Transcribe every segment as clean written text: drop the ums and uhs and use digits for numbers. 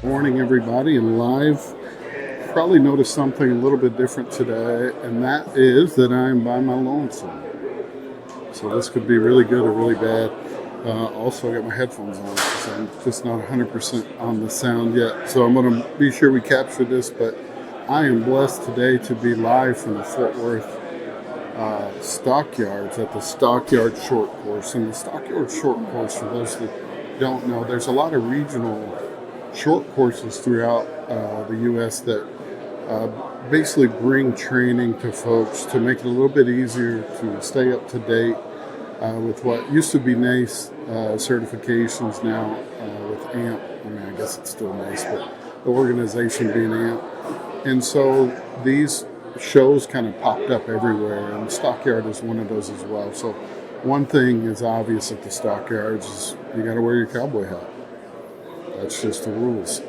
Morning, everybody, and live. Probably noticed something a little bit different today, and that is that I'm by my lonesome. So this could be really good or really bad. Also, I got my headphones on because I'm just not 100% on the sound yet. So I'm going to be sure we capture this, but I am blessed today to be live from the Fort Worth Stockyards at the Stockyard Short Course. And the Stockyard Short Course, for those that don't know, there's a lot of regional short courses throughout the U.S. that basically bring training to folks to make it a little bit easier to stay up to date with what used to be NACE certifications now with AMP. I mean, I guess it's still NACE, but the organization being AMP. And so these shows kind of popped up everywhere, and Stockyard is one of those as well. So one thing is obvious at the Stockyards is you got to wear your cowboy hat. That's just the rules.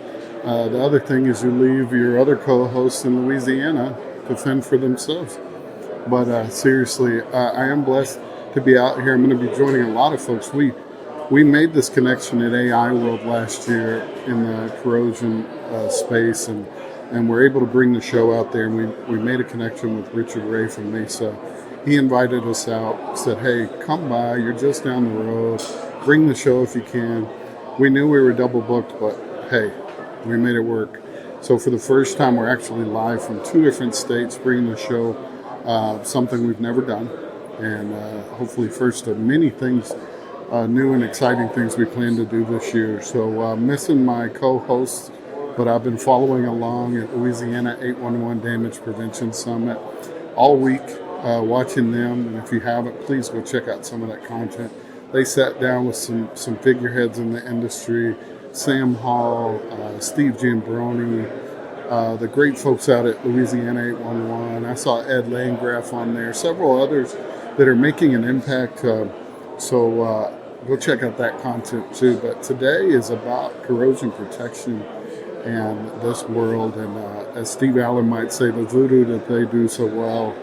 The other thing is you leave your other co-hosts in Louisiana to fend for themselves. But seriously, I am blessed to be out here. I'm going to be joining a lot of folks. We made this connection at AI World last year in the Corrosion space, and we're able to bring the show out there. And we made a connection with Richard Ray from Mesa. He invited us out, said, hey, come by. You're just down the road. Bring the show if you can. We knew we were double booked, but hey, we made it work. So for the first time, we're actually live from 2 different states, bringing the show, something we've never done. And hopefully first of many things, new and exciting things we plan to do this year. So missing my co-hosts, but I've been following along at Louisiana 811 Damage Prevention Summit all week, watching them. And if you haven't, please go check out some of that content. They sat down with some figureheads in the industry, Sam Hall, Steve Giambroni, the great folks out at Louisiana 811. I saw Ed Landgraf on there, several others that are making an impact. So go check out that content too. But today is about corrosion protection and this world. And as Steve Allen might say, the voodoo that they do so well.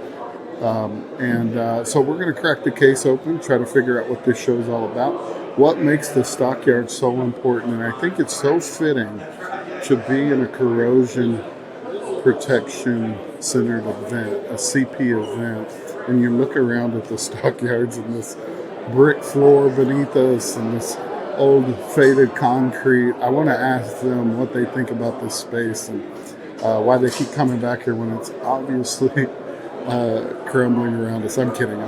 So we're going to crack the case open, try to figure out what this show is all about, what makes the Stockyard so important, and I think it's so fitting to be in a corrosion protection centered event, a CP event, and you look around at the Stockyards and this brick floor beneath us and this old faded concrete. I want to ask them what they think about this space and why they keep coming back here when it's obviously crumbling around us. I'm kidding.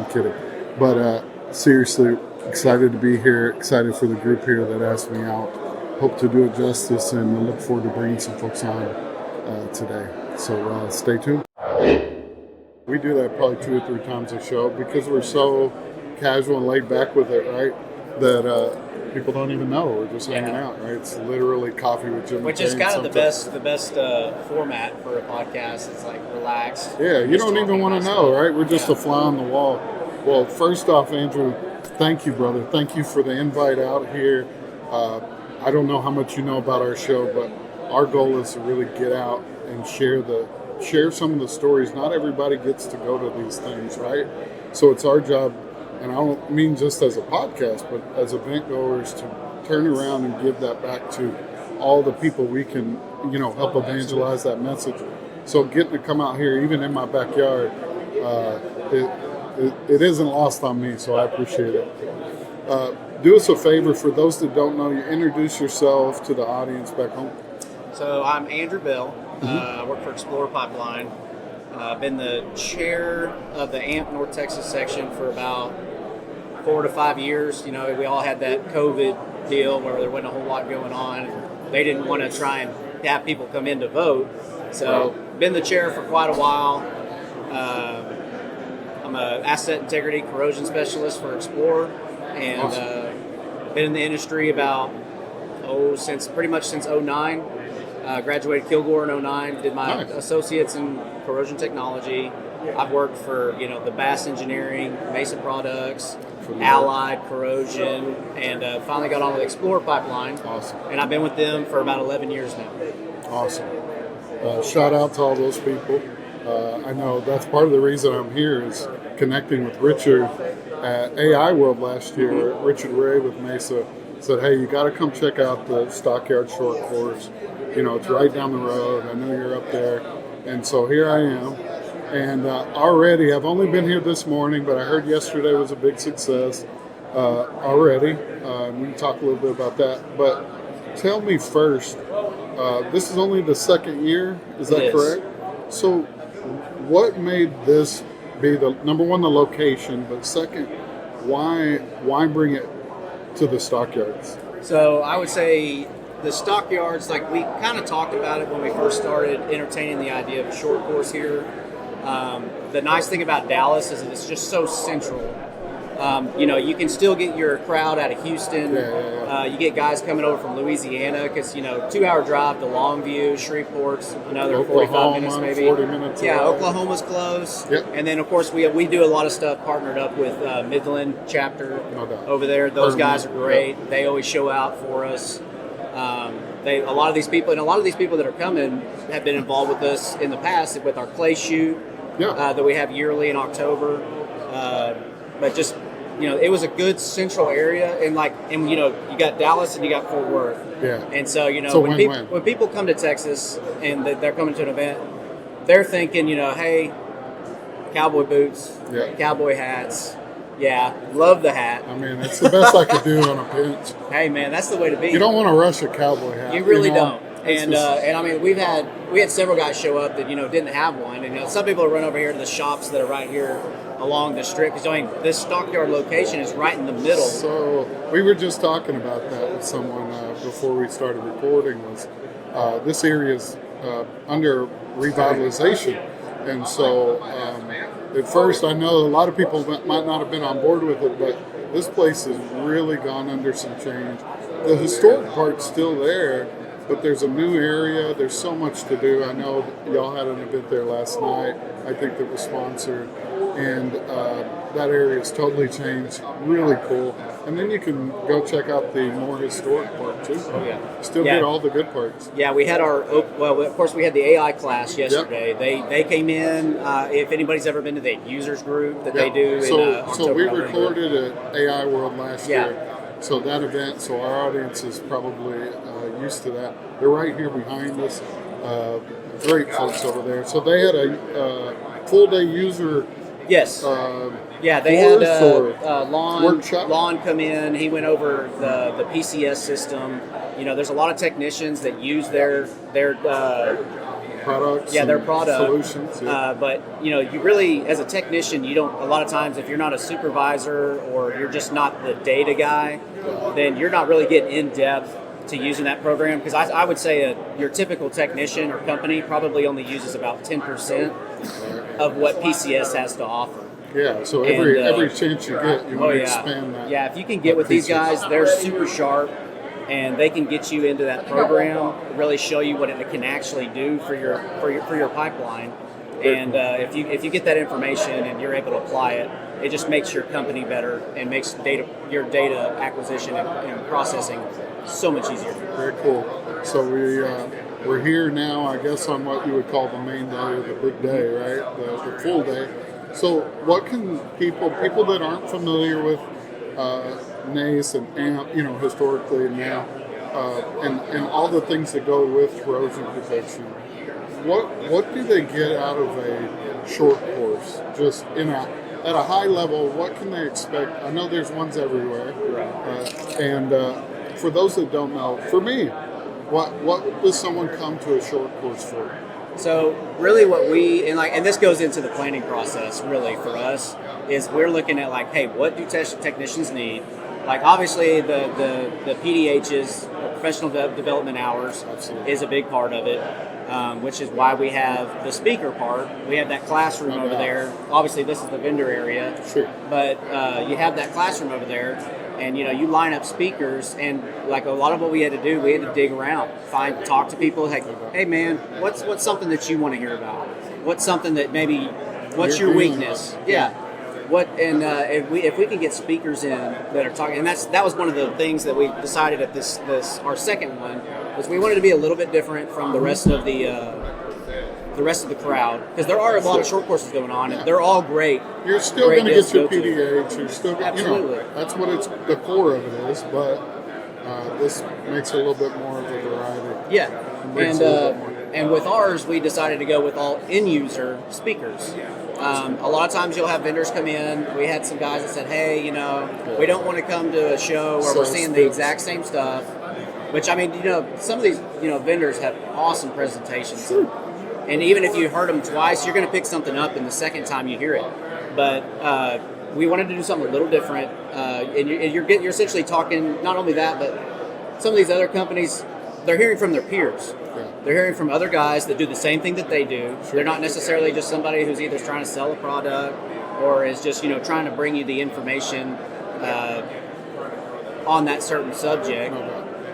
But seriously, excited to be here, excited for the group here that asked me out. Hope to do it justice, and look forward to bringing some folks on today. So stay tuned. We do that probably 2 or 3 times a show because we're so casual and laid back with it, right? That people don't even know we're just hanging out, right? It's literally coffee with Jim. Which is kind of the best format for a podcast. It's like relaxed. Yeah, you don't even want to know, right? We're just a fly on the wall. Well, first off, Andrew, thank you, brother. Thank you for the invite out here. I don't know how much you know about our show, but our goal is to really get out and share some of the stories. Not everybody gets to go to these things, right? So it's our job. And I don't mean just as a podcast, but as event goers, to turn around and give that back to all the people we can, help evangelize that message. So getting to come out here, even in my backyard, it isn't lost on me, so I appreciate it. Do us a favor, for those that don't know you, introduce yourself to the audience back home. So I'm Andrew Bell. I work for Explorer Pipeline. I've been the chair of the AMP North Texas section for about 4 to 5 years. We all had that COVID deal where there wasn't a whole lot going on. They didn't want to try and have people come in to vote. So been the chair for quite a while. I'm an asset integrity corrosion specialist for Explorer, and been in the industry about pretty much since 2009. Graduated Kilgore in 2009. Did my associates in corrosion technology. I've worked for, the Bass Engineering, Mesa Products, Allied, Corrosion, and finally got on with Explorer Pipeline. Awesome. And I've been with them for about 11 years now. Awesome. Shout out to all those people. I know that's part of the reason I'm here is connecting with Richard at AI World last year. Mm-hmm. Richard Ray with Mesa said, hey, you got to come check out the Stockyard short course. It's right down the road. I know you're up there. And so here I am. And already, I've only been here this morning, but I heard yesterday was a big success already. We can talk a little bit about that. But tell me first, this is only the second year, is that correct? So what made this be the number one, the location, but second, why bring it to the Stockyards? So I would say the Stockyards, like we kind of talked about it when we first started entertaining the idea of a short course here. The nice thing about Dallas is that it's just so central. You can still get your crowd out of Houston. You get guys coming over from Louisiana because, 2-hour drive to Longview, Shreveport's another Oklahoma, 45 minutes maybe. 40 minutes away. Oklahoma's close. Yep. And then, of course, we do a lot of stuff partnered up with Midland chapter over there. Those guys are great. Yep. They always show out for us. A lot of these people that are coming have been involved with us in the past with our clay shoot that we have yearly in October. But just, it was a good central area, and you got Dallas and you got Fort Worth. Yeah. And so, when people come to Texas and they're coming to an event, they're thinking, hey, cowboy boots, cowboy hats. Yeah, love the hat. I mean, it's the best I could do on a pinch. Hey, man, that's the way to be. You don't want to rush a cowboy hat. You really don't. And I mean, we had several guys show up that didn't have one, and some people run over here to the shops that are right here along the strip because this Stockyard location is right in the middle. So we were just talking about that with someone before we started recording. Was this area is under revitalization, and so at first I know a lot of people might not have been on board with it, but this place has really gone under some change. The historic part's still there. But there's a new area. There's so much to do. I know y'all had an event there last night, I think that was sponsored. And that area has totally changed. Really cool. And then you can go check out the more historic part, too. Oh, yeah. Still get all the good parts. Yeah, we had of course, we had the AI class yesterday. Yep. They came in. If anybody's ever been to the users group that they do So we recorded at AI World last year. So that event, so our audience is probably used to that. They're right here behind us. Great folks over there. So they had a full day user. Yes. They had Lon come in. He went over the PCS system. There's a lot of technicians that use their products. Yeah, their product solutions. Yeah. But you really, as a technician, you don't. A lot of times, if you're not a supervisor or you're just not the data guy, then you're not really getting in depth to using that program. Because I would say your typical technician or company probably only uses about 10% of what PCS has to offer. Yeah. So every chance you get, you want to expand that. Yeah. If you can get with these guys, they're super sharp. And they can get you into that program, really show you what it can actually do for your pipeline. And if you get that information and you're able to apply it, it just makes your company better and makes your data acquisition and processing so much easier. Very cool. So we're here now, I guess, on what you would call the main day or the big day, right? The full day. So what can people that aren't familiar with NACE and AMP, historically and now, and all the things that go with corrosion protection. What do they get out of a short course? Just at a high level, what can they expect? I know there's ones everywhere, and for those that don't know, for me, what does someone come to a short course for? So really, what and this goes into the planning process. Really, for us, is we're looking at hey, what do technicians need? Obviously, the PDHs, professional development hours, is a big part of it, which is why we have the speaker part. We have that classroom over there. Obviously, this is the vendor area. Sure. But you have that classroom over there, and you line up speakers, and a lot of what we had to do, we had to dig around, talk to people. Hey man, what's something that you want to hear about? What's something that maybe What's your weakness? Yeah. What and if we can get speakers in that are talking, and that was one of the things that we decided at this our second one was we wanted to be a little bit different from the rest of the crowd, because there are a lot of short courses going on, and they're all great. You're still going to get your PDH. You're still absolutely. That's what the core of it is, but this makes it a little bit more of a variety. Yeah, and with ours, we decided to go with all in-user speakers. A lot of times you'll have vendors come in. We had some guys that said, hey, we don't want to come to a show where we're seeing the exact same stuff. Which, I mean, some of these, vendors have awesome presentations. And even if you heard them twice, you're going to pick something up in the second time you hear it. But we wanted to do something a little different. And you're essentially talking, not only that, but some of these other companies, they're hearing from their peers. Yeah. They're hearing from other guys that do the same thing that they do. Sure. They're not necessarily just somebody who's either trying to sell a product or is just, trying to bring you the information on that certain subject.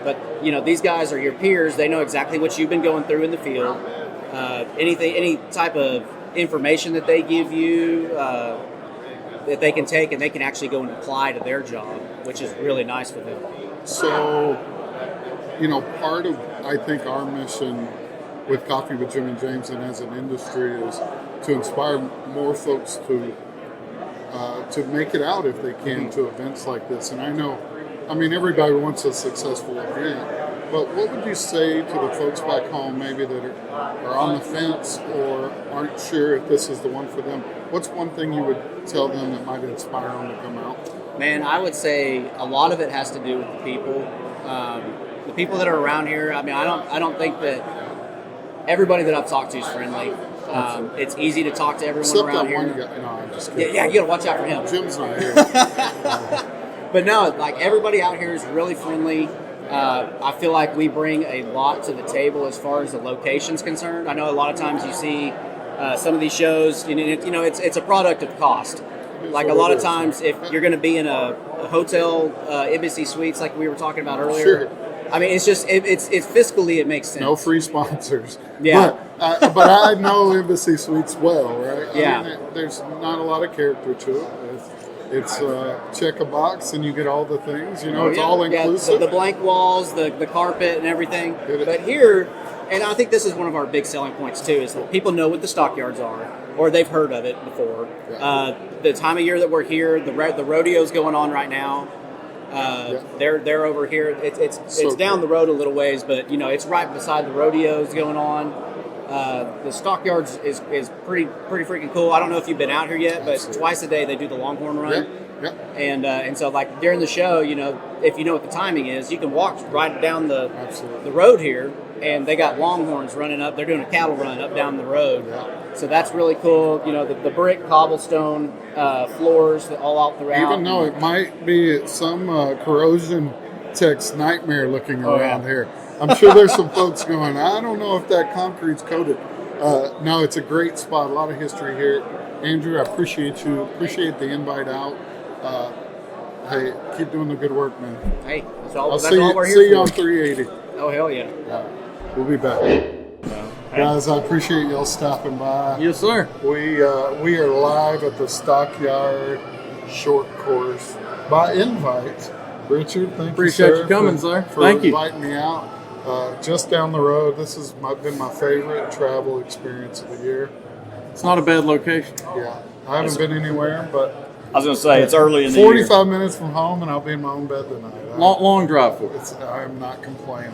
But, these guys are your peers. They know exactly what you've been going through in the field. Any type of information that they give you that they can take and they can actually go and apply to their job, which is really nice for them. So, part of, I think, our mission with Coffee with Jim and James and as an industry is to inspire more folks to make it out if they can to events like this. And I mean, everybody wants a successful event, but what would you say to the folks back home maybe that are on the fence or aren't sure if this is the one for them? What's one thing you would tell them that might inspire them to come out? Man, I would say a lot of it has to do with the people. The people that are around here, I mean, I don't think that everybody that I've talked to is friendly. It's easy to talk to everyone except around that here. One guy. No, I'm just kidding. Yeah, you gotta watch out for him. Jim's not here. But no, like everybody out here is really friendly. I feel like we bring a lot to the table as far as the location's concerned. I know a lot of times you see some of these shows, it's a product of cost. Like a lot of times, if you're going to be in a hotel, Embassy Suites, like we were talking about earlier, sure. I mean, it's just it's fiscally it makes sense. No free sponsors. Yeah, but I know Embassy Suites well, right? Yeah. I mean, there's not a lot of character to it. It's check a box and you get all the things. It's all inclusive. The blank walls, the carpet, and everything. But here, and I think this is one of our big selling points too, is that people know what the Stockyards are, or they've heard of it before. Yeah. The time of year that we're here, the rodeo's going on right now. They're over here. It's down the road a little ways, but it's right beside the rodeos going on. The Stockyards is pretty freaking cool. I don't know if you've been out here yet, but twice a day they do the Longhorn Run. Yeah. And so like during the show, if you know what the timing is, you can walk right down the road here, and they got Longhorns running up. They're doing a cattle run up down the road. Yeah. So that's really cool. The brick cobblestone floors that all out throughout. Even though it might be some Corrosion tech's nightmare looking around here. I'm sure there's some folks going, I don't know if that concrete's coated. No, it's a great spot. A lot of history here. Andrew, I appreciate you. Appreciate the invite out. Hey, keep doing the good work, man. Hey, that's all we're here see you for. on 380. Oh, hell yeah. We'll be back. Guys, I appreciate y'all stopping by. Yes, sir. We are live at the Stockyard Short Course by invite. Richard, thank appreciate you coming, sir. For inviting me out. Just down the road. This has been my favorite travel experience of the year. It's not a bad location. Yeah, I haven't been anywhere, but I was going to say it's early in the year. 45 minutes from home, and I'll be in my own bed tonight. Long drive for it. I'm not complaining.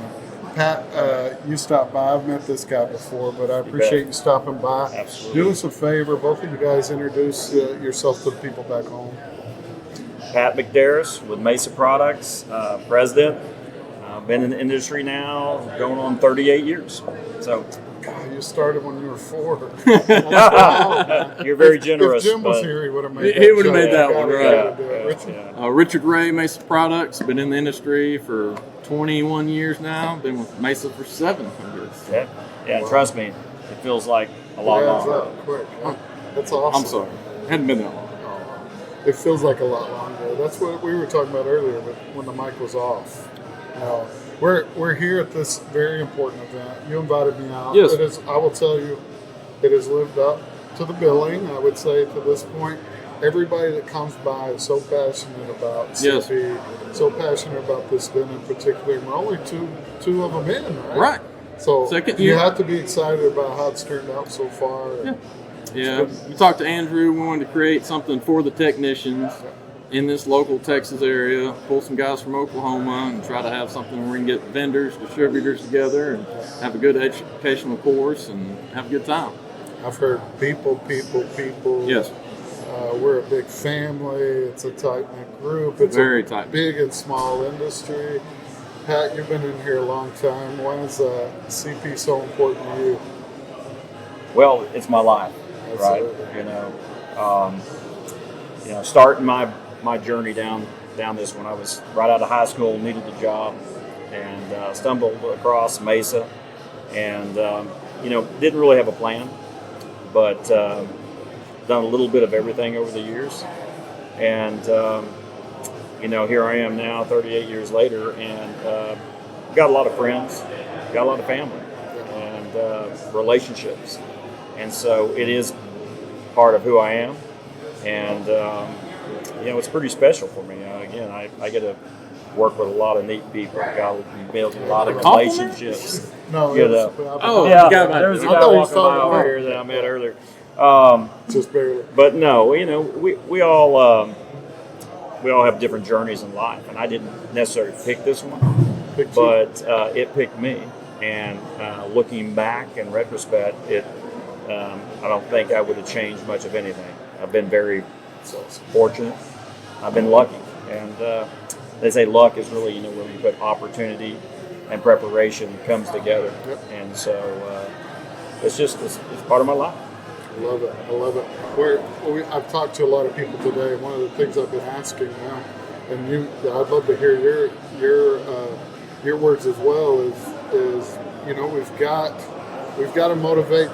Pat, you stopped by. I've met this guy before, but I appreciate you stopping by. Absolutely. Do us a favor. Both of you guys introduce yourself to the people back home. Pat McDarris with Mesa Products, president. I've been in the industry now going on 38 years. So, God, you started when you were 4. You're very generous. If Jim was here, he would have made that one, right? Richard? Richard Ray, Mesa Products. Been in the industry for 21 years now. Been with Mesa for 7 years. Yeah. Wow. Trust me, it feels like a lot longer. Quick. That's awesome. I'm sorry. Hadn't been that long. It feels like a lot longer. That's what we were talking about earlier, but when the mic was off. We're here at this very important event. You invited me out. Yes. I will tell you, it has lived up to the billing. I would say to this point, everybody that comes by is so passionate about CP, so passionate about this bin in particular. And we're only two of them in, right? Right. So Second you year. have to be excited about how it's turned out so far. Yeah, we talked to Andrew. We wanted to create something for the technicians in this local Texas area, pull some guys from Oklahoma and try to have something where we can get vendors, distributors together and have a good educational course and have a good time. I've heard people. Yes. We're a big family. It's a tight-knit group. It's Very a tight. big and small industry. Pat, you've been in here a long time. Why is CP so important to you? Well, it's my life, Absolutely. right? Starting my journey down this when I was right out of high school, needed a job, and stumbled across Mesa, and didn't really have a plan, but done a little bit of everything over the years, and here I am now, 38 years later, and got a lot of friends, got a lot of family, and relationships, and so it is part of who I am, and it's pretty special for me. Again, I get to work with a lot of neat people, got to build a lot of relationships. No, You it know. was, Oh, Yeah, got it. there's a I guy thought you walking was by talking over about- here that I met earlier. just barely. But no, we all have different journeys in life, and I didn't necessarily pick this one, Big but it picked me. And looking back in retrospect, I don't think I would have changed much of anything. I've been very fortunate. I've been lucky, and they say luck is really where you put opportunity and preparation comes together. Yep. And so it's part of my life. I love it. I've talked to a lot of people today. One of the things I've been asking now, and I'd love to hear your words as well. Is we've got to motivate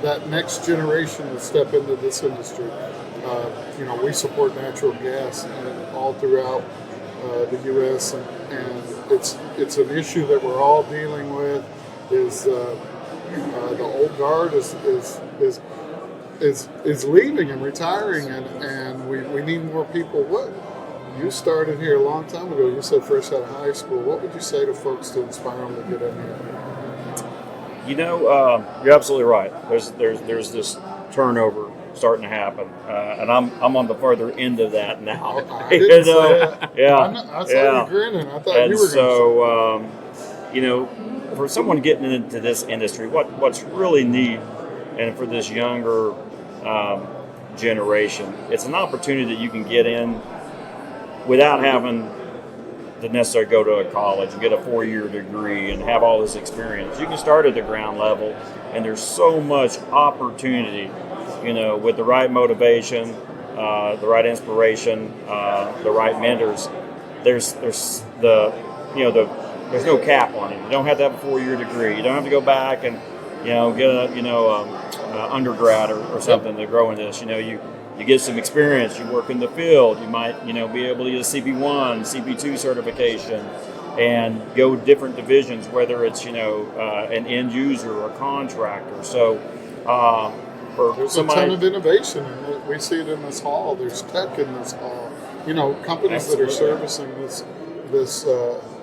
that next generation to step into this industry. We support natural gas all throughout the U.S. and it's an issue that we're all dealing with. Is the old guard is leaving and retiring, and we need more people. What you started here a long time ago? You said fresh out of high school. What would you say to folks to inspire them to get in here? You're absolutely right. There's this turnover starting to happen, and I'm on the further end of that now. I didn't say it. Yeah, I saw you grinning. I thought and you were so for someone getting into this industry, what's really neat, and for this younger generation, it's an opportunity that you can get in without having to necessarily go to a college and get a 4-year degree and have all this experience. You can start at the ground level, and there's so much opportunity, with the right motivation, the right inspiration, the right mentors. There's no cap on it. You don't have to have a 4-year degree. You don't have to go back and get a undergrad or something to grow in this. You get some experience. You work in the field. You might be able to get a CP1, CP2 certification, and go different divisions, whether it's an end user or a contractor. So There's a ton of innovation, and we see it in this hall. There's tech in this hall. Companies that are servicing this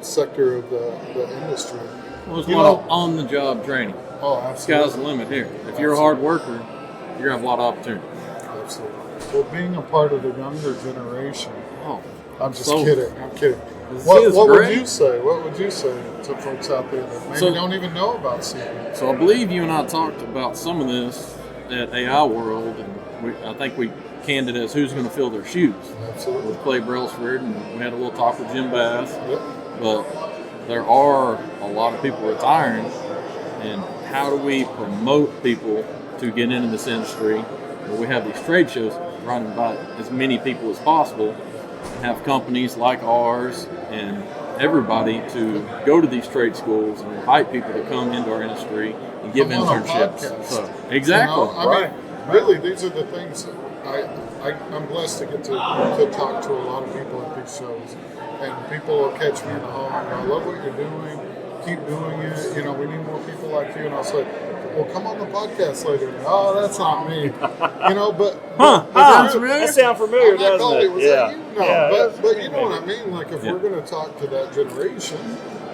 sector of the industry. Well, there's a lot of on-the-job training. Oh, absolutely. Sky's the limit here. If you're a hard worker, you're going to have a lot of opportunity. Absolutely. Well, being a part of the younger generation, Oh, I'm just so- kidding. I'm kidding. This What is would great. you say? What would you say to folks out there that maybe So- don't even know about CP? So I believe you and I talked about some of this at AI World, and I think we canned it as who's going to fill their shoes Absolutely. with Clay Brailsford, and we had a little talk with Jim Bass. Yep. But there are a lot of people retiring, and how do we promote people to get into this industry? Well, we have these trade shows, trying to invite as many people as possible, and have companies like ours and everybody to go to these trade schools and invite people to come into our industry and give Come on a internships. podcast. So exactly. I mean, really, these are the things I'm blessed to get to talk to a lot of people at these shows. And people will catch me in the hall and go, I love what you're doing. Keep doing it. We need more people like you. And I'll say, well, come on the podcast later. Oh, that's not me. But That sounds familiar, doesn't it? Yeah. No, Yeah. but you know what I mean? Like, if we're going to talk to that generation,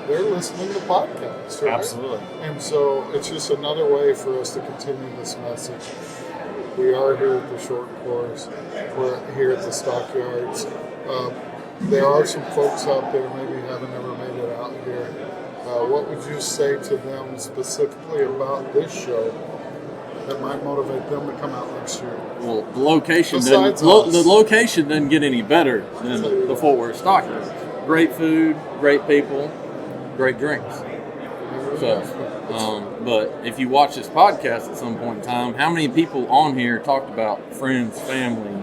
they're listening to podcasts, right? Absolutely. And so it's just another way for us to continue this message. We are here at the short course. We're here at the Stockyards. There are some folks out there maybe haven't ever made it out here. What would you say to them specifically about this show that might motivate them to come out next year? Well, the location Besides the us. location doesn't get any better than the Fort Worth Stockyards. Great food, great people, great drinks. So, but if you watch this podcast at some point in time, how many people on here talked about friends, family,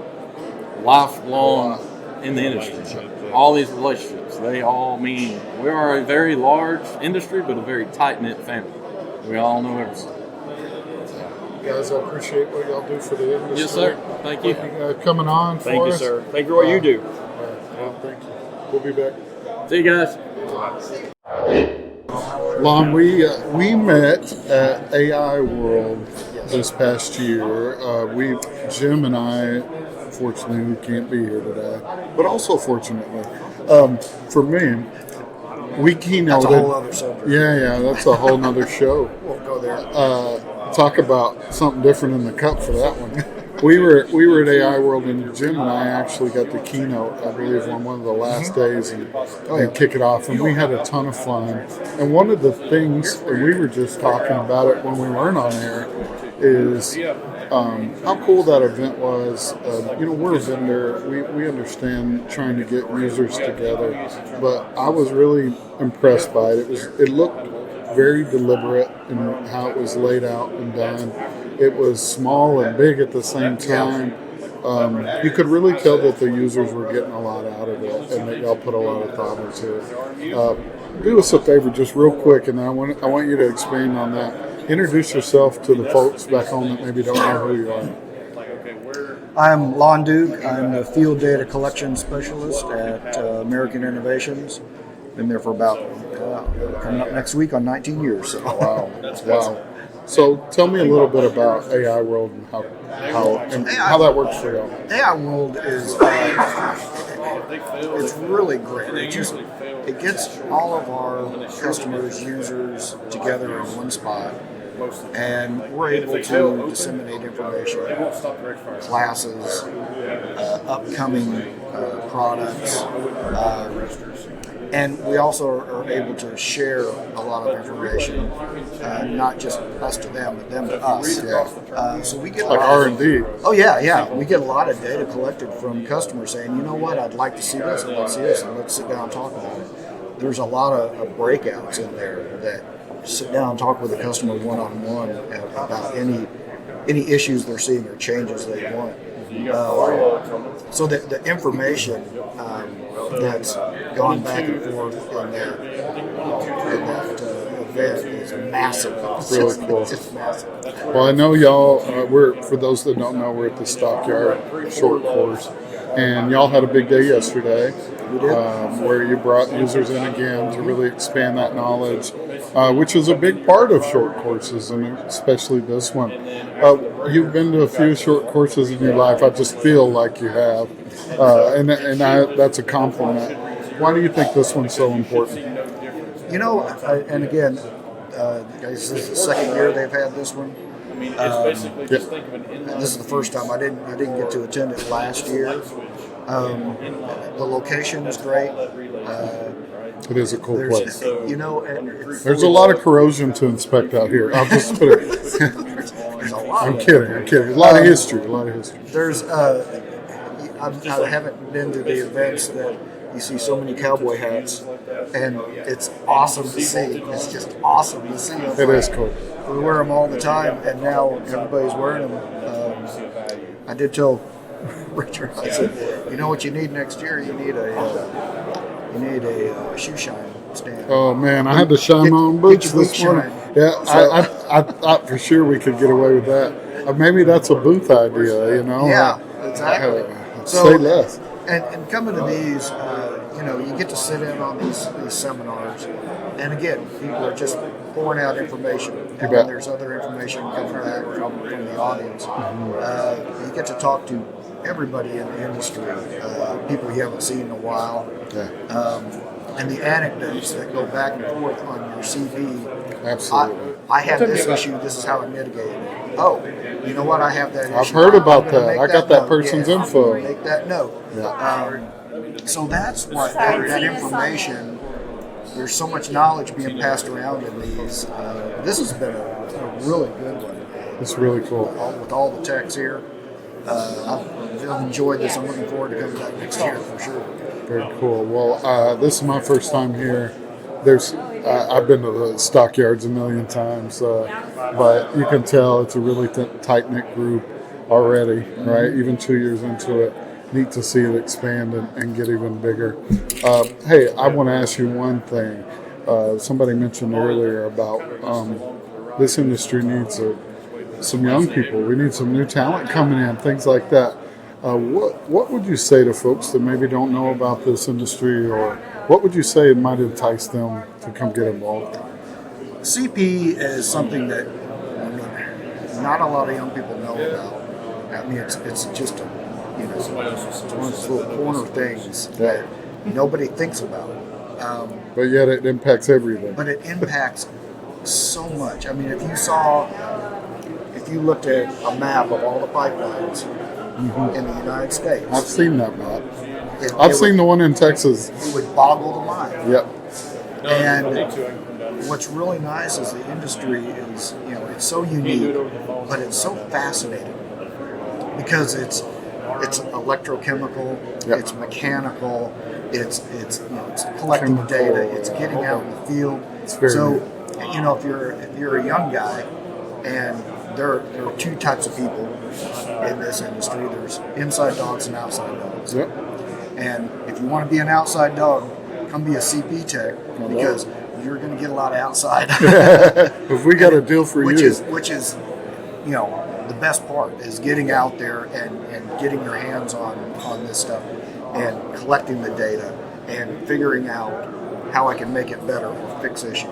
lifelong in the industry? All these relationships, they all mean we are a very large industry, but a very tight-knit family. We all know everything. Guys, I appreciate what y'all do for the industry. Yes, sir. Thank you. Coming on for Thank you, us. sir. Thank you for what you do. Thank you. We'll be back. See you guys. Lon, we met at AI World this past year. Jim and I, fortunately, we can't be here today, but also fortunately, for me, we keynoted. That's a whole other subject. Yeah, that's a whole nother show. Won't go there. Talk about something different in the cup for that one. We were at AI World, and Jim and I actually got the keynote, I believe, on one of the last days and kick it off. And we had a ton of fun. And one of the things, and we were just talking about it when we weren't on air, is how cool that event was. We're a vendor. We understand trying to get users together, but I was really impressed by it. It looked very deliberate in how it was laid out and done. It was small and big at the same time. You could really tell that the users were getting a lot out of it, and that y'all put a lot of thought into it. Do us a favor, just real quick, and I want you to expand on that. Introduce yourself to the folks back home that maybe don't know who you are. I'm Lon Duke. I'm the Field Data Collection Specialist at American Innovations. Been there for about, coming up next week on 19 years. So. Wow. So tell me a little bit about AI World and how that works for y'all. AI World is it's really great. It gets all of our customers, users together in one spot, and we're able to disseminate information, classes, upcoming products. And we also are able to share a lot of information, not just us to them, but them to us. So we get like R&D. Oh yeah. We get a lot of data collected from customers saying, you know what, I'd like to see this, and let's see this, and let's sit down and talk about it. There's a lot of breakouts in there that sit down and talk with the customer one-on-one about any issues they're seeing or changes they want. So the information that's gone back and forth in that event is massive. Really cool. It's massive. Well, I know y'all, for those that don't know, we're at the Stockyard short course, and y'all had a big day yesterday. We did. Where you brought users in again to really expand that knowledge, which is a big part of short courses, and especially this one. You've been to a few short courses in your life. I just feel like you have, and that's a compliment. Why do you think this one's so important? And again, guys, this is the second year they've had this one. And this is the first time I didn't get to attend it last year. The location is great. It is a cool place. There's a lot of corrosion to inspect out here. I'll just put it. There's a lot. I'm kidding. A lot of history. There's I haven't been to the events that you see so many cowboy hats, and it's awesome to see. It's just awesome to see. It is cool. We wear them all the time, and now everybody's wearing them. I did tell Richard, I said, you know what you need next year? You need a shoe shine stand. Oh man, I had to shine my own boots this morning. Yeah, So, I thought for sure we could get away with that. Maybe that's a booth idea, Yeah, exactly. Say less. And coming to these, you get to sit in on these seminars, and again, people are just pouring out information, and bet. then there's other information coming back from the audience. You get to talk to everybody in the industry, people you haven't seen in a while, and the anecdotes that go back and forth on your CV. Absolutely. I had this issue. This is how I mitigated it. Oh, you know what? I have that issue. I've heard about I'm gonna that. make I got that note. person's Yeah, info. Make that note. Yeah. So that's what that information. There's so much knowledge being passed around in these. This has been a really good one. It's really cool. With all the techs here, I've enjoyed this. I'm looking forward to coming back next year for sure. Very cool. Well, this is my first time here. I've been to the Stockyards a million times, but you can tell it's a really tight-knit group already, right? Even 2 years into it. Neat to see it expand and get even bigger. Hey, I want to ask you one thing. Somebody mentioned earlier about this industry needs some young people. We need some new talent coming in, things like that. What would you say to folks that maybe don't know about this industry, or what would you say might entice them to come get involved? CP is something that not a lot of young people know about. I mean, it's just it's one of those little corner things that nobody thinks about. But yet it impacts everything. But it impacts so much. I mean, if you looked at a map of all the pipelines in the United States, I've seen that map. I've seen the one in Texas. It would boggle the mind. Yep. And what's really nice is the industry is, it's so unique, but it's so fascinating because it's electrochemical, Yep. it's mechanical, it's collecting data, it's getting out in the field. It's very so, if you're a young guy, and there are two types of people in this industry. There's inside dogs and outside dogs. Yep. And if you want to be an outside dog, come be a CP tech because you're going to get a lot of outside. If we got a deal for which you. Which is, the best part is getting out there and getting your hands on this stuff and collecting the data and figuring out how I can make it better or fix issues.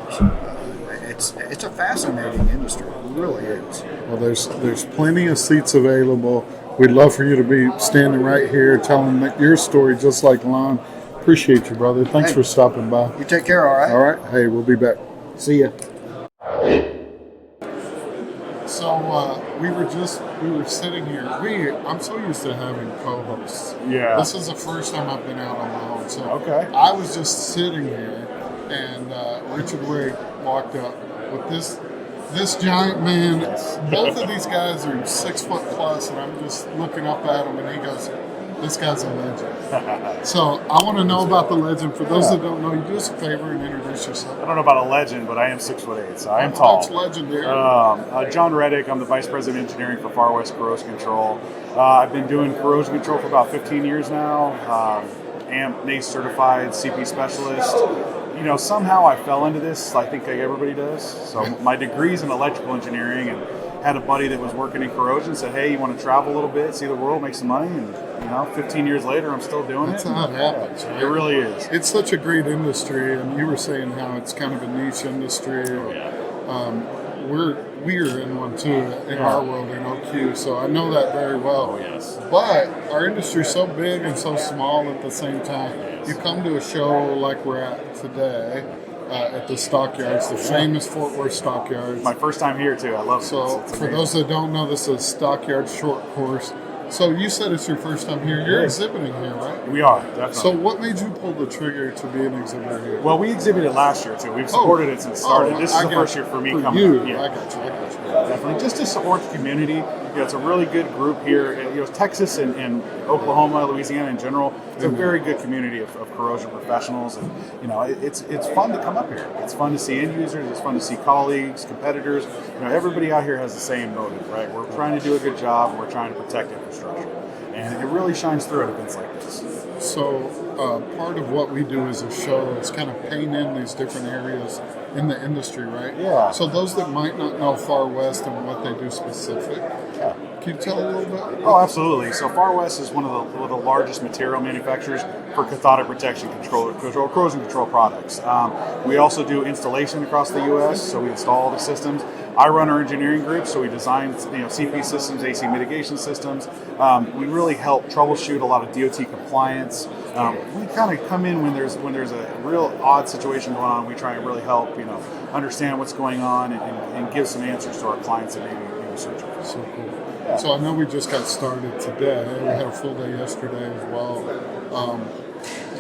It's a fascinating industry. It really is. Well, there's plenty of seats available. We'd love for you to be standing right here telling your story just like Lon. Appreciate you, brother. Thanks for stopping by. You take care, all right? All right. Hey, we'll be back. See ya. So we were sitting here. I'm so used to having co-hosts. Yeah. This is the first time I've been out on my own. So Okay. I was just sitting here, and Richard Wade walked up with this giant man. Both of these guys are 6 foot plus, and I'm just looking up at him, and he goes, "This guy's a legend." So I want to know about the legend. For those that don't know, you do us a favor and introduce yourself. I don't know about a legend, but I am 6'8", so I am tall. That's legendary. John Reddick, I'm the Vice President of Engineering for Far West Corrosion Control. I've been doing corrosion control for about 15 years now. AMP NACE certified CP specialist. Somehow I fell into this, I think like everybody does. So my degree's in electrical engineering, and had a buddy that was working in corrosion, said, hey, you want to travel a little bit, see the world, make some money? And 15 years later, I'm still doing That's it. how it happens, right? It really is. It's such a great industry, and you were saying how it's kind of a niche industry. We're in one too in our world in OQ, so I know that very well. Oh, yes. But our industry's so big and so small at the same time. You come to a show like we're at today at the Stockyards, the famous Fort Worth Stockyards. My first time here too. I love it. So It's for amazing. those that don't know, this is Stockyard short course. So you said it's your first time here. You're exhibiting here, right? We are, definitely. So what made you pull the trigger to be an exhibitor here? Well, we exhibited last year too. We've supported it since it started. This is the first year for me coming. You. Yeah. I got you. Definitely, just to support the community. It's a really good group here. Texas and Oklahoma, Louisiana in general, it's a very good community of corrosion professionals, and it's fun to come up here. It's fun to see end users. It's fun to see colleagues, competitors. Everybody out here has the same motive, right? We're trying to do a good job, and we're trying to protect infrastructure, and it really shines through at events like this. So part of what we do as a show is kind of paint in these different areas in the industry, right? Yeah. So those that might not know Far West and what they do specific, Can you tell a little bit? Oh, absolutely. So Far West is one of the largest material manufacturers for cathodic protection corrosion control products. We also do installation across the U.S., so we install the systems. I run our engineering group, so we design CP systems, AC mitigation systems. We really help troubleshoot a lot of DOT compliance. We kind of come in when there's a real odd situation going on. We try and really help understand what's going on and give some answers to our clients that may be searching. So cool. So I know we just got started today. We had a full day yesterday as well.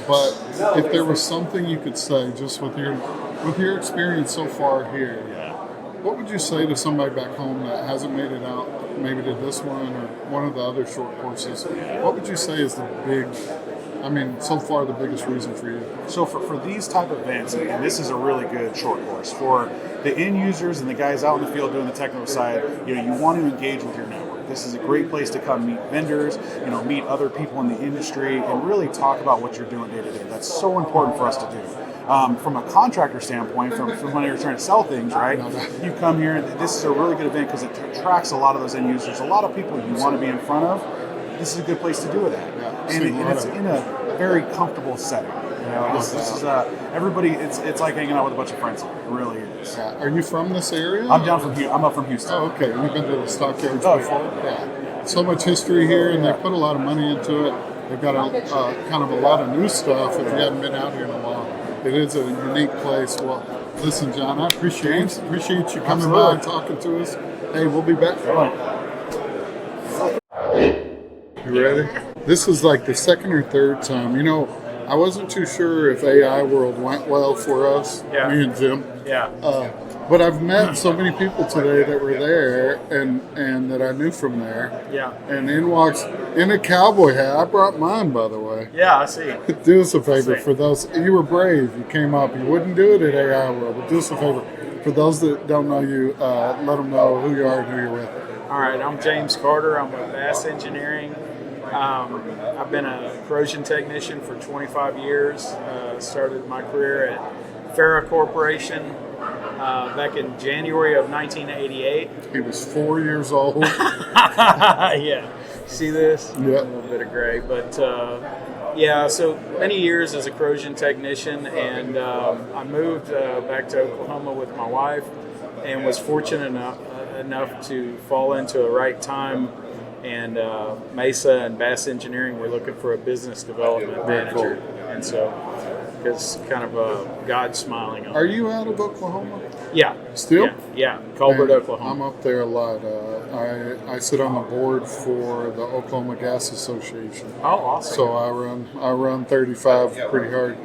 But if there was something you could say, just with your experience so far here, what would you say to somebody back home that hasn't made it out, maybe to this one or one of the other short courses? What would you say is so far the biggest reason for you? So for these type of events, and this is a really good short course, for the end users and the guys out in the field doing the technical side, you want to engage with your network. This is a great place to come meet vendors, meet other people in the industry, and really talk about what you're doing day to day. That's so important for us to do. From a contractor standpoint, from when you're trying to sell things, right? You come here, and this is a really good event because it attracts a lot of those end users, a lot of people you want to be in front of. This is a good place to do it at, and it's in a very comfortable setting. This is everybody. It's like hanging out with a bunch of friends. It really is. Are you from this area? I'm up from Houston. Oh, okay. You've been to the Stockyards before? Yeah. So much history here, and they put a lot of money into it. They've got kind of a lot of new stuff. If you haven't been out here in a while, it is a unique place. Well, listen, John, I appreciate you coming by and talking to us. Hey, we'll be back. You ready? This is like the second or third time. I wasn't too sure if AI World went well for us, me and Jim. Yeah. But I've met so many people today that were there and that I knew from there. Yeah. And in walks, in a cowboy hat. I brought mine, by the way. Yeah, I see. Do us a favor for those. You were brave. You came up. You wouldn't do it at AI World, but do us a favor. For those that don't know you, let them know who you are and who you're with. All right, I'm James Carter. I'm with Bass Engineering. I've been a corrosion technician for 25 years. Started my career at Farrah Corporation back in January of 1988. He was 4 years old. Yeah. See this? Yeah. A little bit of gray. But, so many years as a corrosion technician. And I moved back to Oklahoma with my wife and was fortunate enough to fall into a right time. And Mesa and Bass Engineering were looking for a business development manager. And so it's kind of God smiling on me. Are you out of Oklahoma? Yeah. Still? Yeah. Colbert, Oklahoma. I'm up there a lot. I sit on the board for the Oklahoma Gas Association. Oh, awesome. So I run 35 pretty hard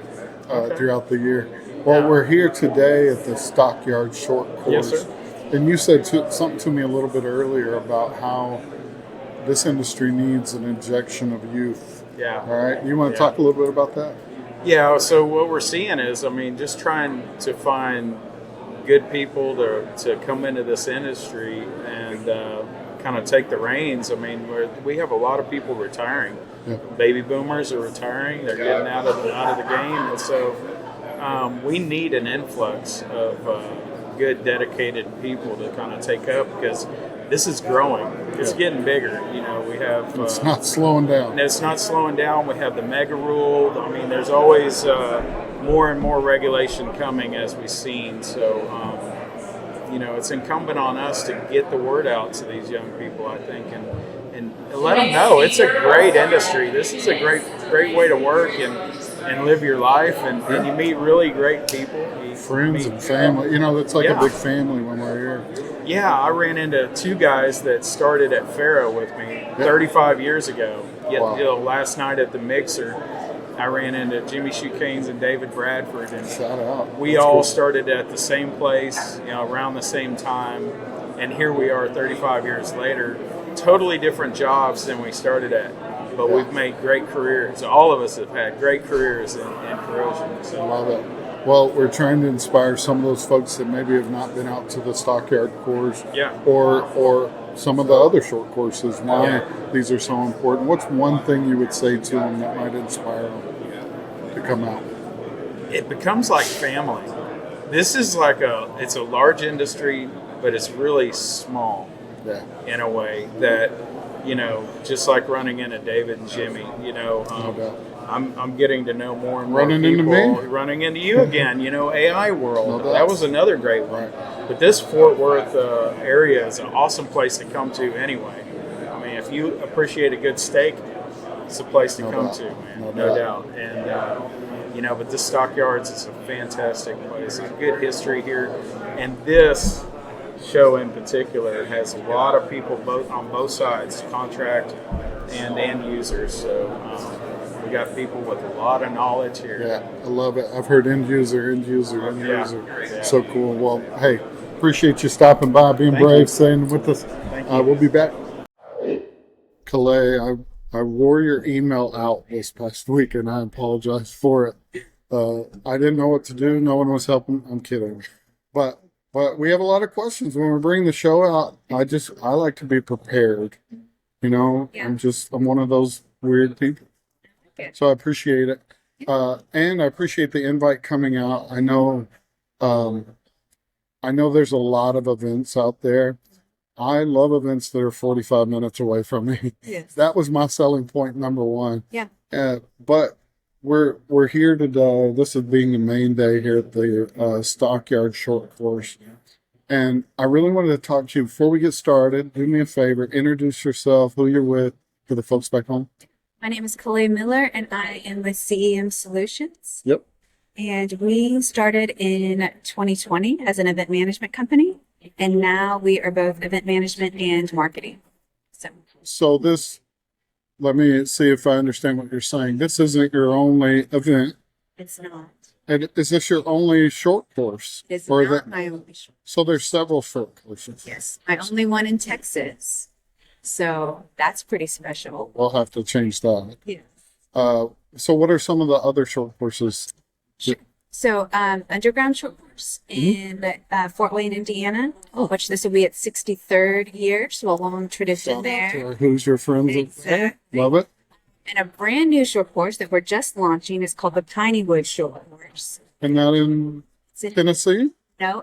throughout the year. Well, we're here today at the Stockyard short course. Yes, sir. And you said something to me a little bit earlier about how this industry needs an injection of youth. Yeah. All right. You want to talk a little bit about that? Yeah. So what we're seeing is, just trying to find good people to come into this industry and kind of take the reins. We have a lot of people retiring. Yeah. Baby boomers are retiring. They're getting out of the game, and so we need an influx of good, dedicated people to kind of take up because this is growing. It's getting bigger. We have. It's not slowing down. It's not slowing down. We have the mega rule. There's always more and more regulation coming as we've seen. So, it's incumbent on us to get the word out to these young people, I think, and let them know it's a great industry. This is a great way to work and live your life, and you meet really great people. Friends and family. It's like a big family when we're here. Yeah, I ran into two guys that started at Farrah with me 35 years ago. Last night at the Mixer, I ran into Jimmy Shukanes and David Bradford, and Shout out. we That's all cool. started at the same place, around the same time, and here we are 35 years later. Totally different jobs than we started at, but we've made great careers. All of us have had great careers in corrosion. So. Love it. Well, we're trying to inspire some of those folks that maybe have not been out to the Stockyard course, or some of the other short courses. Why these are so important? What's one thing you would say to them that might inspire them to come out? It becomes like family. This is it's a large industry, but it's really small. Yeah. in a way that, just like running into David and Jimmy, doubt. I'm getting to know more and more Running into people. me? Running into you again, AI world. No doubt. That was another great one. But this Fort Worth area is an awesome place to come to anyway. I mean, if you appreciate a good steak, it's a place to come doubt. to, man. No No doubt. doubt. And, but this Stockyards is a fantastic place. There's a good history here. And this show in particular has a lot of people on both sides, contract and end users. So we got people with a lot of knowledge here. Yeah, I love it. I've heard end user. Yeah. So cool. Well, hey, appreciate you stopping by, being Thank brave, you. staying with us. Thank you. We'll be back. Calais, I wore your email out this past week, and I apologize for it. I didn't know what to do. No one was helping. I'm kidding. But we have a lot of questions when we bring the show out. I like to be prepared. Yeah. I'm one of those weird people. Okay. So I appreciate it. And I appreciate the invite coming out. I know there's a lot of events out there. I love events that are 45 minutes away from me. Yes. That was my selling point number one. Yeah. But we're here today. This is being the main day here at the Stockyard Short Course. And I really wanted to talk to you before we get started. Do me a favor, introduce yourself, who you're with for the folks back home. My name is Calais Miller, and I am with CEM Solutions. Yep. And we started in 2020 as an event management company, and now we are both event management and marketing. So this, let me see if I understand what you're saying. This isn't your only event. It's not. And is this your only short course? It's Or not my only short. So there's several short courses. Yes, my only one in Texas. So that's pretty special. We'll have to change that. Yes. So what are some of the other short courses? So, underground short course in Fort Wayne, Indiana, which this will be its 63rd year, so a long tradition there. Who's your friends? Exactly. Love it. And a brand new short course that we're just launching is called the Pinewood Short Course. And that in It's in Tennessee?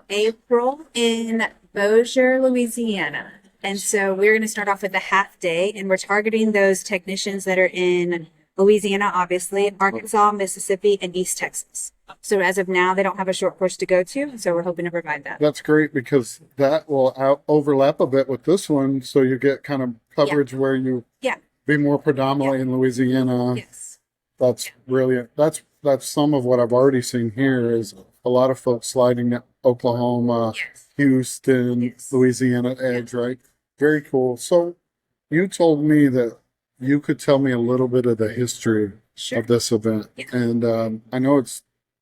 April in Bossier, Louisiana. And so we're going to start off with a half day, and we're targeting those technicians that are in Louisiana, obviously, Arkansas, Mississippi, and East Texas. So as of now, they don't have a short course to go to, so we're hoping to provide that. That's great because that will overlap a bit with this one, so you get kind of coverage where you Yeah. be more predominantly in Louisiana. Yes. That's brilliant. That's some of what I've already seen here is a lot of folks sliding to Oklahoma, Yes. Houston, Yes. Louisiana edge, right? Very cool. So you told me that you could tell me a little bit of the history Sure. of this event. Yeah. And I know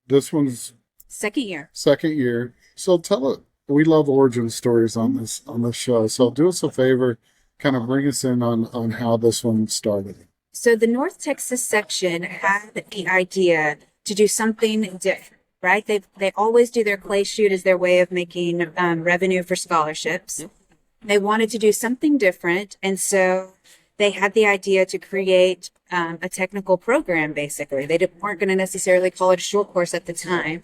this one's Second year. second year. So tell it. We love origin stories on this show. So do us a favor, kind of bring us in on how this one started. So the North Texas section had the idea to do something different, right? They always do their clay shoot as their way of making revenue for scholarships. Yep. They wanted to do something different, and so they had the idea to create a technical program, basically. Weren't going to necessarily call it a short course at the time.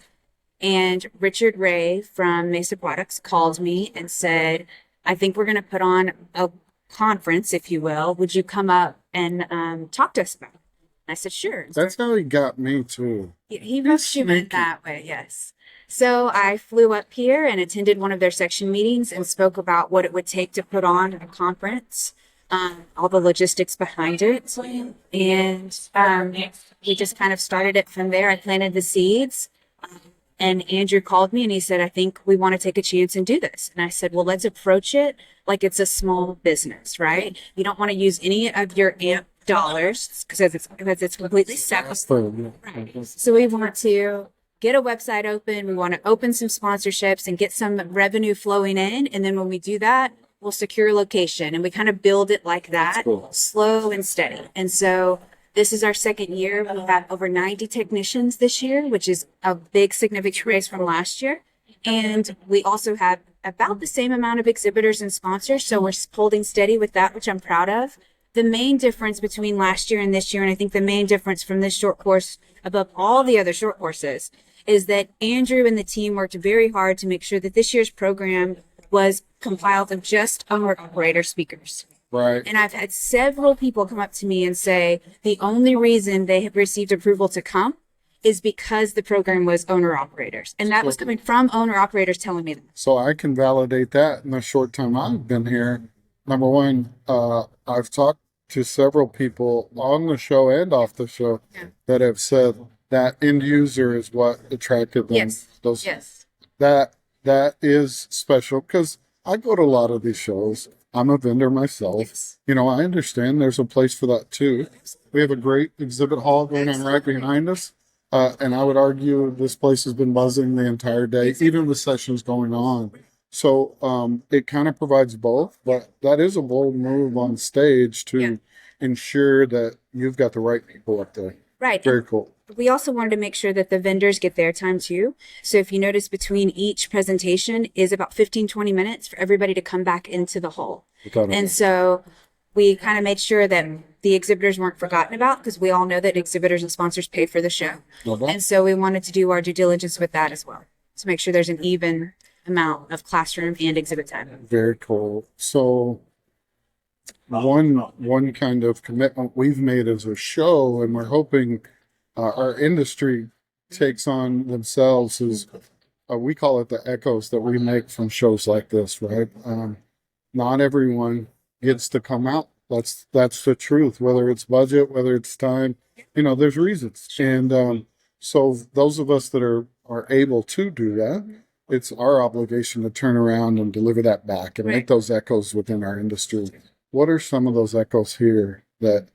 And Richard Ray from Mesa Products called me and said, I think we're going to put on a conference, if you will. Would you come up and talk to us about it? I said, sure. That's how he got me too. He rushed you in that way, yes. So I flew up here and attended one of their section meetings and spoke about what it would take to put on a conference, all the logistics behind it. And we just kind of started it from there. I planted the seeds. And Andrew called me and he said, I think we want to take a chance and do this. And I said, well, let's approach it like it's a small business, right? You don't want to use any of your AMP dollars because it's completely separate. Right. So we want to get a website open. We want to open some sponsorships and get some revenue flowing in. And then when we do that, we'll secure a location. And we kind of build it like that, slow and steady. And so this is our second year. We've got over 90 technicians this year, which is a big significant raise from last year. And we also have about the same amount of exhibitors and sponsors. So we're holding steady with that, which I'm proud of. The main difference between last year and this year, and I think the main difference from this short course above all the other short courses, is that Andrew and the team worked very hard to make sure that this year's program was compiled of just owner-operator speakers. Right. And I've had several people come up to me and say the only reason they have received approval to come is because the program was owner-operators. And that was coming from owner-operators telling me that. So I can validate that in the short time I've been here. Number one, I've talked to several people on the show and off the show that have said that end user is what attracted them. Yes. That is special because I go to a lot of these shows. I'm a vendor myself. Yes. You know, I understand there's a place for that too. We have a great exhibit hall going on right behind us. And I would argue this place has been buzzing the entire day, even with sessions going on. So it kind of provides both, but that is a bold move on stage to ensure that you've got the right people up there. Right. Very cool. We also wanted to make sure that the vendors get their time too. So if you notice between each presentation is about 15-20 minutes for everybody to come back into the hall. And so we kind of made sure that the exhibitors weren't forgotten about because we all know that exhibitors and sponsors pay for the show. And so we wanted to do our due diligence with that as well to make sure there's an even amount of classroom and exhibit time. Very cool. So one kind of commitment we've made as a show, and we're hoping our industry takes on themselves, is we call it the echoes that we make from shows like this, right? Not everyone gets to come out. That's the truth, whether it's budget, whether it's time, you know, there's reasons. And so those of us that are able to do that, it's our obligation to turn around and deliver that back and make those echoes within our industry. What are some of those echoes here that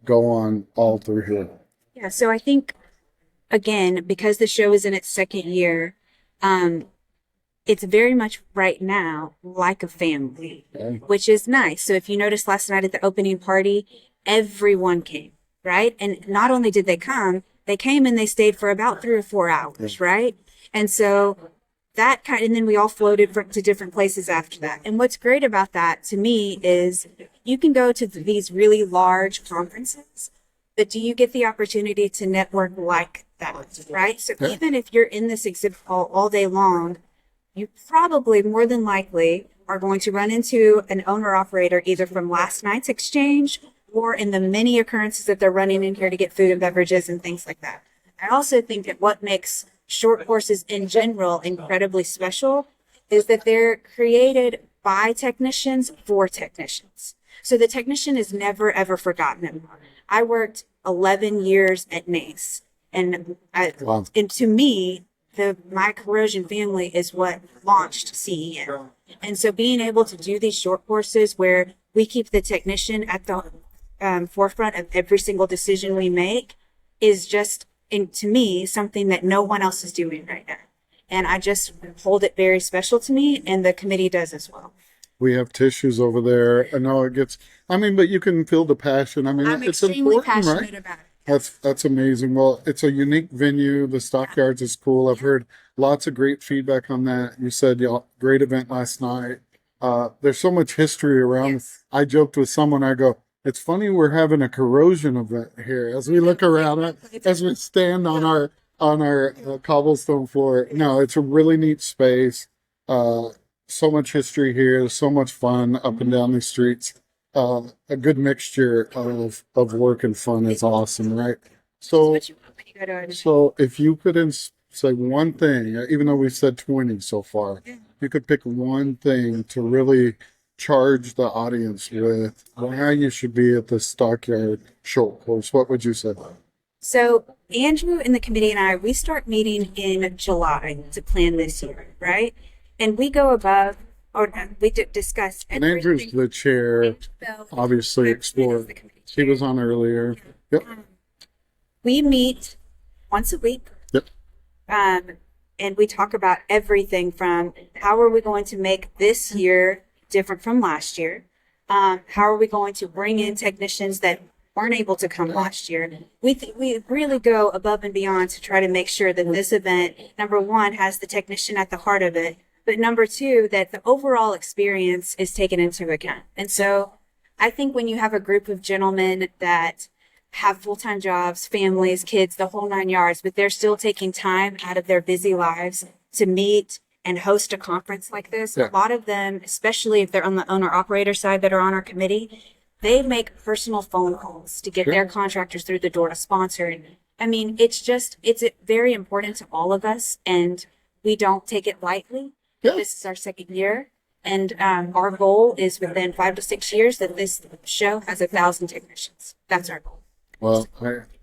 go on all through here? Yeah, so I think, again, because the show is in its second year, it's very much right now like a family, which is nice. So if you noticed last night at the opening party, everyone came, right? And not only did they come, they came and they stayed for about 3 or 4 hours, right? And so and then we all floated to different places after that. And what's great about that to me is you can go to these really large conferences, but do you get the opportunity to network like that, right? So even if you're in this exhibit hall all day long, you probably more than likely are going to run into an owner operator either from last night's exchange or in the many occurrences that they're running in here to get food and beverages and things like that. I also think that what makes short courses in general incredibly special is that they're created by technicians for technicians. So the technician is never, ever forgotten. I worked 11 years at Mesa, and to me, my Corrosion family is what launched CEM. And so being able to do these short courses where we keep the technician at the forefront of every single decision we make is just, to me, something that no one else is doing right now. And I just hold it very special to me, and the committee does as well. We have tissues over there. I know it gets, but you can feel the passion. I mean, I'm it's extremely important, passionate right? about it. That's amazing. Well, it's a unique venue. The Stockyards is cool. I've heard lots of great feedback on that. You said, great event last night. There's so much history around. Yes. I joked with someone, I go, it's funny we're having a Corrosion event here as we look around, as we stand on our cobblestone floor. No, it's a really neat space. So much history here, so much fun up and down these streets. A good mixture of work and fun is awesome, right? So if you could say one thing, even though we've said 20 so far, you could pick one thing to really charge the audience with why you should be at the Stockyard short course, what would you say? So Andrew and the committee and I, we start meeting in July to plan this year, right? And we go above, or we discuss. And Andrew's the chair, obviously Explore. He was on earlier. Yep. We meet once a week. Yep. And we talk about everything from how are we going to make this year different from last year? How are we going to bring in technicians that weren't able to come last year? We really go above and beyond to try to make sure that this event, number one, has the technician at the heart of it, but number two, that the overall experience is taken into account. And so I think when you have a group of gentlemen that have full-time jobs, families, kids, the whole 9 yards, but they're still taking time out of their busy lives to meet and host a conference like this, Yeah. a lot of them, especially if they're on the owner operator side that are on our committee, they make personal phone calls to get Sure. their contractors through the door to sponsor. And I mean, it's very important to all of us, and we don't take it lightly. Yeah. This is our second year. And our goal is within 5 to 6 years that this show has 1,000 technicians. That's our goal. Well,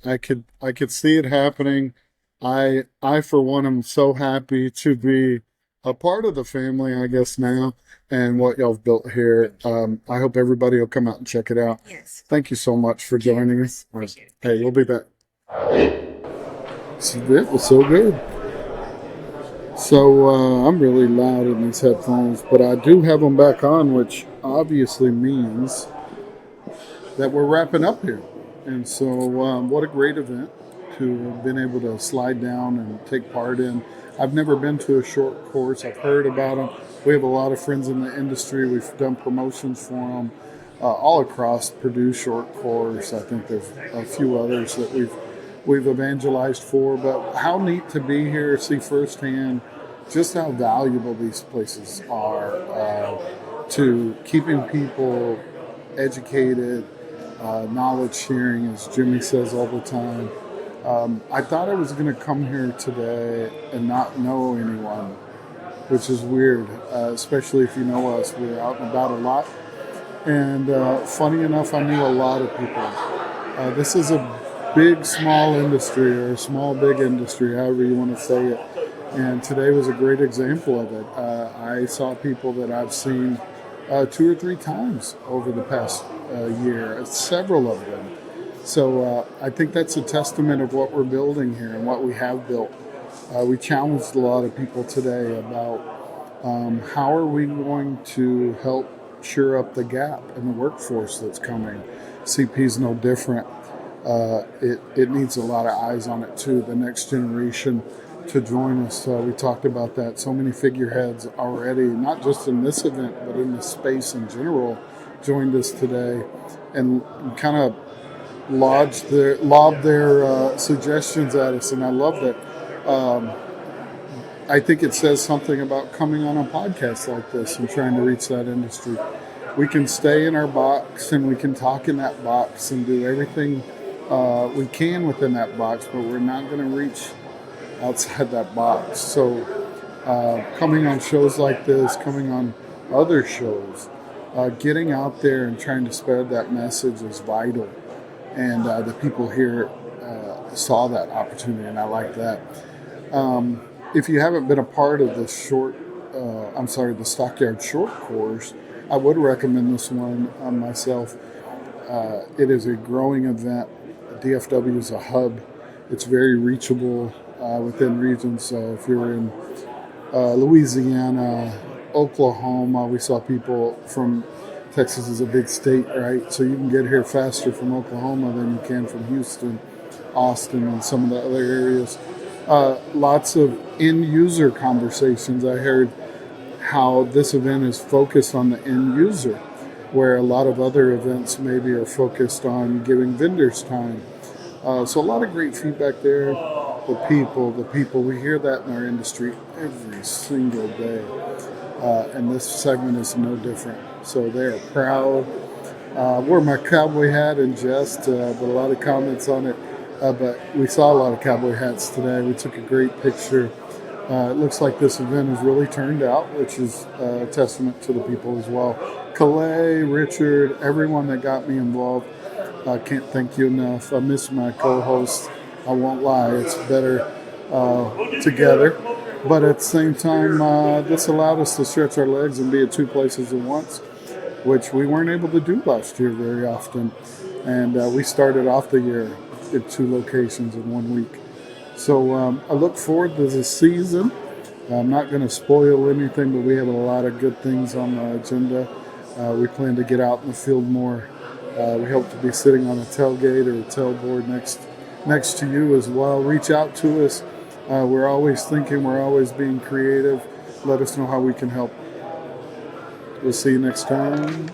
I could see it happening. I for one am so happy to be a part of the family, I guess now, and what y'all have built here. I hope everybody will come out and check it out. Yes. Thank you so much for joining us. Appreciate it. Hey, we'll be back. It was so good. So I'm really loud in these headphones, but I do have them back on, which obviously means that we're wrapping up here. And so what a great event to have been able to slide down and take part in. I've never been to a short course. I've heard about them. We have a lot of friends in the industry. We've done promotions for them all across Purdue short course. I think there's a few others that we've evangelized for. But how neat to be here, see firsthand just how valuable these places are to keeping people educated, knowledge sharing, as Jimmy says all the time. I thought I was going to come here today and not know anyone, which is weird, especially if you know us. We're out and about a lot. And funny enough, I knew a lot of people. This is a big, small industry, or a small, big industry, however you want to say it. And today was a great example of it. I saw people that I've seen 2 or 3 times over the past year, several of them. So I think that's a testament of what we're building here and what we have built. We challenged a lot of people today about how are we going to help shore up the gap in the workforce that's coming. CP is no different. It needs a lot of eyes on it too, the next generation to join us. We talked about that. So many figureheads already, not just in this event, but in the space in general, joined us today and kind of lobbed their suggestions at us, and I love that. I think it says something about coming on a podcast like this and trying to reach that industry. We can stay in our box and we can talk in that box and do everything we can within that box, but we're not going to reach outside that box. So coming on shows like this, coming on other shows, getting out there and trying to spread that message is vital. And the people here saw that opportunity, and I like that. If you haven't been a part of the the Stockyard short course, I would recommend this one myself. It is a growing event. DFW is a hub. It's very reachable within regions. So if you're in Louisiana, Oklahoma, we saw people from Texas is a big state, right? So you can get here faster from Oklahoma than you can from Houston, Austin, and some of the other areas. Lots of end-user conversations. I heard how this event is focused on the end user, where a lot of other events maybe are focused on giving vendors time. So a lot of great feedback there. The people, we hear that in our industry every single day. And this segment is no different. So they are proud. Wore my cowboy hat in jest, but a lot of comments on it. But we saw a lot of cowboy hats today. We took a great picture. It looks like this event has really turned out, which is a testament to the people as well. Calais, Richard, everyone that got me involved. I can't thank you enough. I miss my co-host. I won't lie. It's better together. But at the same time, this allowed us to stretch our legs and be at 2 places at once, which we weren't able to do last year very often. And we started off the year at 2 locations in 1 week. So I look forward to this season. I'm not going to spoil anything, but we have a lot of good things on the agenda. We plan to get out in the field more. We hope to be sitting on a tailgate or a tailboard next to you as well. Reach out to us. We're always thinking. We're always being creative. Let us know how we can help. We'll see you next time.